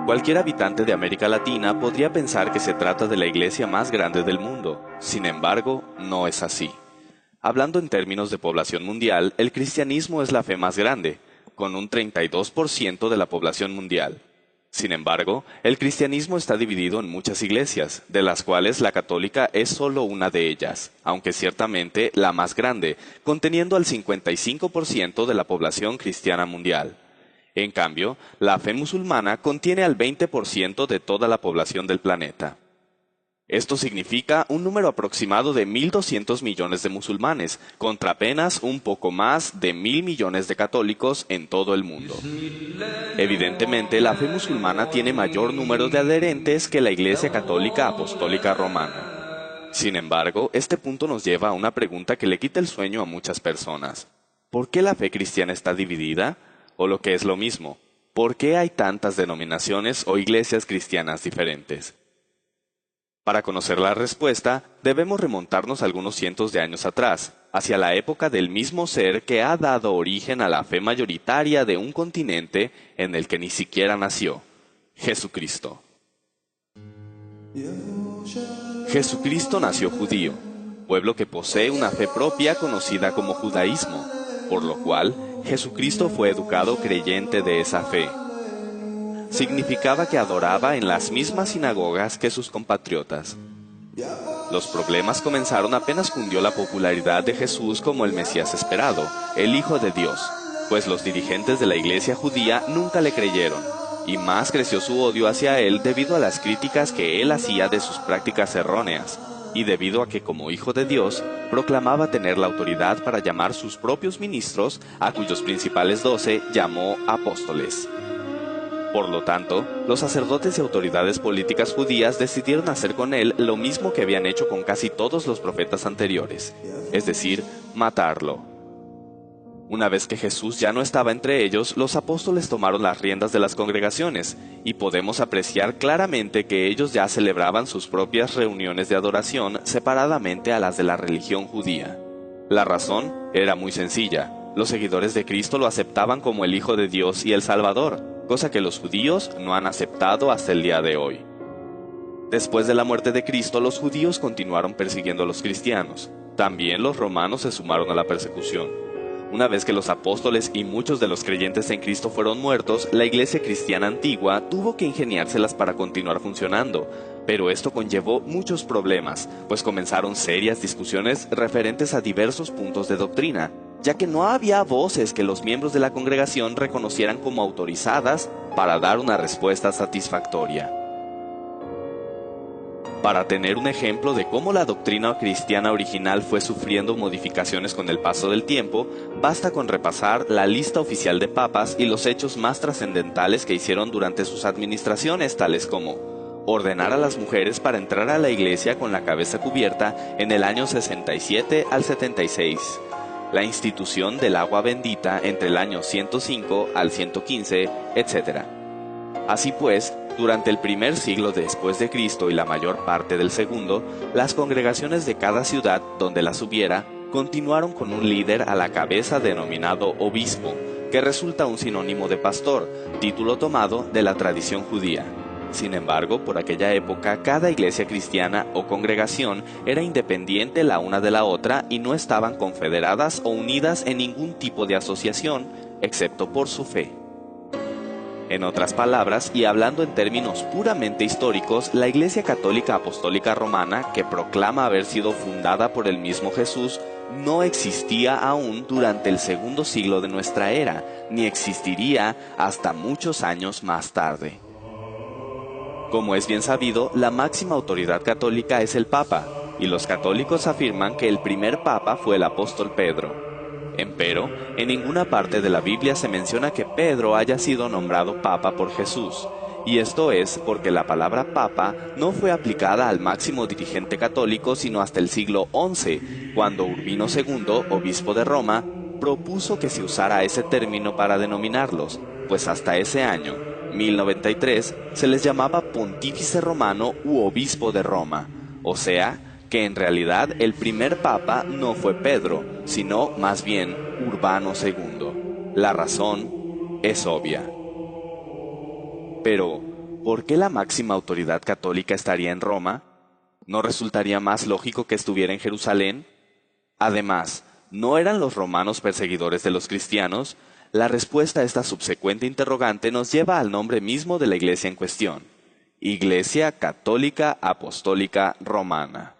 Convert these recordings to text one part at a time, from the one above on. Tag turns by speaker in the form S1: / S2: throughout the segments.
S1: Cualquier habitante de América Latina podría pensar que se trata de la iglesia más grande del mundo. Sin embargo, no es así. Hablando en términos de población mundial, el cristianismo es la fe más grande, con un 32% de la población mundial. Sin embargo, el cristianismo está dividido en muchas iglesias, de las cuales la católica es solo una de ellas, aunque ciertamente la más grande, conteniendo al 55% de la población cristiana mundial. En cambio, la fe musulmana contiene al 20% de toda la población del planeta. Esto significa un número aproximado de 1.200 millones de musulmanes, contra apenas un poco más de 1.000 millones de católicos en todo el mundo. Evidentemente, la fe musulmana tiene mayor número de adherentes que la Iglesia Católica Apostólica Romana. Sin embargo, este punto nos lleva a una pregunta que le quita el sueño a muchas personas. ¿Por qué la fe cristiana está dividida? O lo que es lo mismo, ¿por qué hay tantas denominaciones o iglesias cristianas diferentes? Para conocer la respuesta, debemos remontarnos algunos cientos de años atrás, hacia la época del mismo ser que ha dado origen a la fe mayoritaria de un continente en el que ni siquiera nació, Jesucristo. Jesucristo nació judío, pueblo que posee una fe propia conocida como judaísmo, por lo cual Jesucristo fue educado creyente de esa fe. Significaba que adoraba en las mismas sinagogas que sus compatriotas. Los problemas comenzaron apenas cundió la popularidad de Jesús como el Mesías esperado, el Hijo de Dios, pues los dirigentes de la iglesia judía nunca le creyeron, y más creció su odio hacia él debido a las críticas que él hacía de sus prácticas erróneas, y debido a que como Hijo de Dios, proclamaba tener la autoridad para llamar sus propios ministros, a cuyos principales 12 llamó apóstoles. Por lo tanto, los sacerdotes y autoridades políticas judías decidieron hacer con él lo mismo que habían hecho con casi todos los profetas anteriores, es decir, matarlo. Una vez que Jesús ya no estaba entre ellos, los apóstoles tomaron las riendas de las congregaciones, y podemos apreciar claramente que ellos ya celebraban sus propias reuniones de adoración separadamente a las de la religión judía. La razón era muy sencilla: los seguidores de Cristo lo aceptaban como el Hijo de Dios y el Salvador, cosa que los judíos no han aceptado hasta el día de hoy. Después de la muerte de Cristo, los judíos continuaron persiguiendo a los cristianos. También los romanos se sumaron a la persecución. Una vez que los apóstoles y muchos de los creyentes en Cristo fueron muertos, la iglesia cristiana antigua tuvo que ingeniárselas para continuar funcionando, pero esto conllevó muchos problemas, pues comenzaron serias discusiones referentes a diversos puntos de doctrina, ya que no había voces que los miembros de la congregación reconocieran como autorizadas para dar una respuesta satisfactoria. Para tener un ejemplo de cómo la doctrina cristiana original fue sufriendo modificaciones con el paso del tiempo, basta con repasar la lista oficial de papas y los hechos más trascendentales que hicieron durante sus administraciones, tales como ordenar a las mujeres para entrar a la iglesia con la cabeza cubierta en el año 67 al 76, la institución del agua bendita entre el año 105 al 115, etc. Así pues, durante el primer siglo después de Cristo y la mayor parte del segundo, las congregaciones de cada ciudad donde las hubiera continuaron con un líder a la cabeza denominado obispo, que resulta un sinónimo de pastor, título tomado de la tradición judía. Sin embargo, por aquella época, cada iglesia cristiana o congregación era independiente la una de la otra y no estaban confederadas o unidas en ningún tipo de asociación, excepto por su fe. En otras palabras, y hablando en términos puramente históricos, la Iglesia Católica Apostólica Romana, que proclama haber sido fundada por el mismo Jesús, no existía aún durante el segundo siglo de nuestra era, ni existiría hasta muchos años más tarde. Como es bien sabido, la máxima autoridad católica es el Papa, y los católicos afirman que el primer Papa fue el apóstol Pedro. Empero, en ninguna parte de la Biblia se menciona que Pedro haya sido nombrado Papa por Jesús, y esto es porque la palabra Papa no fue aplicada al máximo dirigente católico sino hasta el siglo XI, cuando Urbino II, obispo de Roma, propuso que se usara ese término para denominarlos, pues hasta ese año, 1093, se les llamaba Pontífice Romano u Obispo de Roma, o sea, que en realidad el primer papa no fue Pedro, sino más bien Urbano II. La razón es obvia. Pero, ¿por qué la máxima autoridad católica estaría en Roma? ¿No resultaría más lógico que estuviera en Jerusalén? Además, ¿no eran los romanos perseguidores de los cristianos? La respuesta a esta subsecuente interrogante nos lleva al nombre mismo de la iglesia en cuestión: Iglesia Católica Apostólica Romana.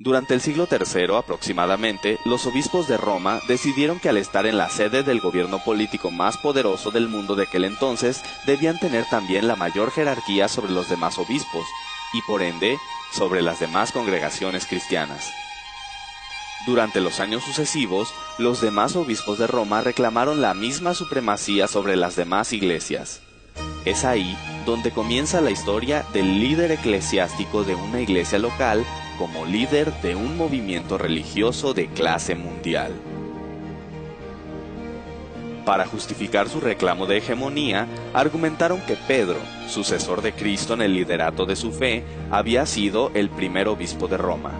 S1: Durante el siglo III aproximadamente, los obispos de Roma decidieron que al estar en la sede del gobierno político más poderoso del mundo de aquel entonces, debían tener también la mayor jerarquía sobre los demás obispos, y por ende, sobre las demás congregaciones cristianas. Durante los años sucesivos, los demás obispos de Roma reclamaron la misma supremacía sobre las demás iglesias. Es ahí donde comienza la historia del líder eclesiástico de una iglesia local como líder de un movimiento religioso de clase mundial. Para justificar su reclamo de hegemonía, argumentaron que Pedro, sucesor de Cristo en el liderato de su fe, había sido el primer obispo de Roma.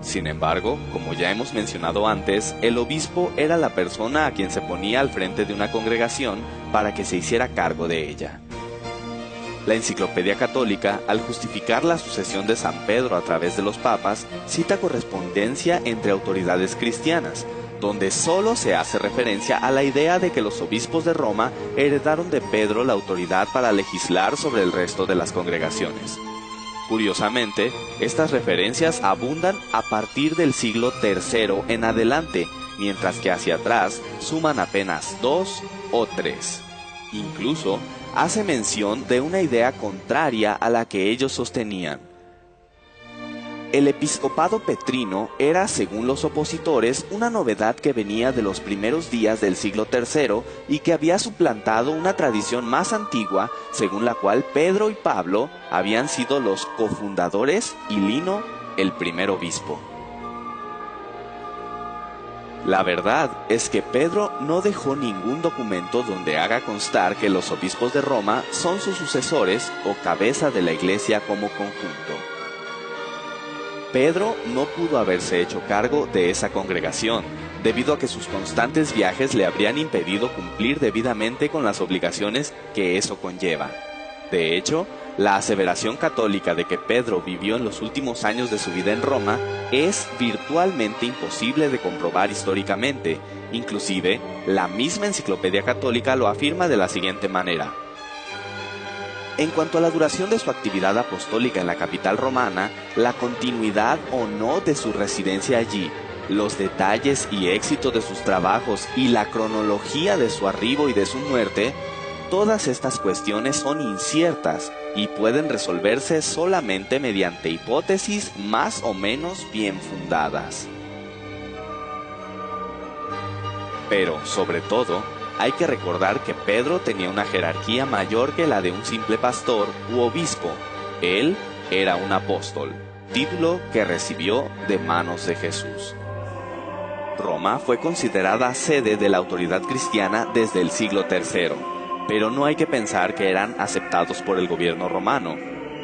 S1: Sin embargo, como ya hemos mencionado antes, el obispo era la persona a quien se ponía al frente de una congregación para que se hiciera cargo de ella. La Enciclopedia Católica, al justificar la sucesión de San Pedro a través de los papas, cita correspondencia entre autoridades cristianas, donde solo se hace referencia a la idea de que los obispos de Roma heredaron de Pedro la autoridad para legislar sobre el resto de las congregaciones. Curiosamente, estas referencias abundan a partir del siglo III en adelante, mientras que hacia atrás suman apenas 2 o 3. Incluso, hace mención de una idea contraria a la que ellos sostenían. El episcopado petrino era, según los opositores, una novedad que venía de los primeros días del siglo III y que había suplantado una tradición más antigua, según la cual Pedro y Pablo habían sido los cofundadores y Lino el primer obispo. La verdad es que Pedro no dejó ningún documento donde haga constar que los obispos de Roma son sus sucesores o cabeza de la iglesia como conjunto. Pedro no pudo haberse hecho cargo de esa congregación, debido a que sus constantes viajes le habrían impedido cumplir debidamente con las obligaciones que eso conlleva. De hecho, la aseveración católica de que Pedro vivió en los últimos años de su vida en Roma es virtualmente imposible de comprobar históricamente. Inclusive, la misma Enciclopedia Católica lo afirma de la siguiente manera. En cuanto a la duración de su actividad apostólica en la capital romana, la continuidad o no de su residencia allí, los detalles y éxito de sus trabajos y la cronología de su arribo y de su muerte, todas estas cuestiones son inciertas y pueden resolverse solamente mediante hipótesis más o menos bien fundadas. Pero, sobre todo, hay que recordar que Pedro tenía una jerarquía mayor que la de un simple pastor u obispo. Él era un apóstol, título que recibió de manos de Jesús. Roma fue considerada sede de la autoridad cristiana desde el siglo III, pero no hay que pensar que eran aceptados por el gobierno romano.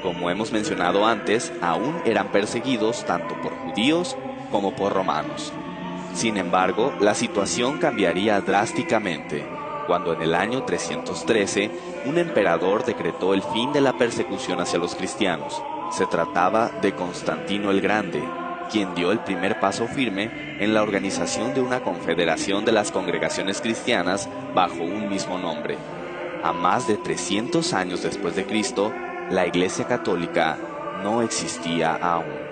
S1: Como hemos mencionado antes, aún eran perseguidos tanto por judíos como por romanos. Sin embargo, la situación cambiaría drásticamente, cuando en el año 313 un emperador decretó el fin de la persecución hacia los cristianos. Se trataba de Constantino el Grande, quien dio el primer paso firme en la organización de una confederación de las congregaciones cristianas bajo un mismo nombre. A más de 300 años después de Cristo, la Iglesia Católica no existía aún.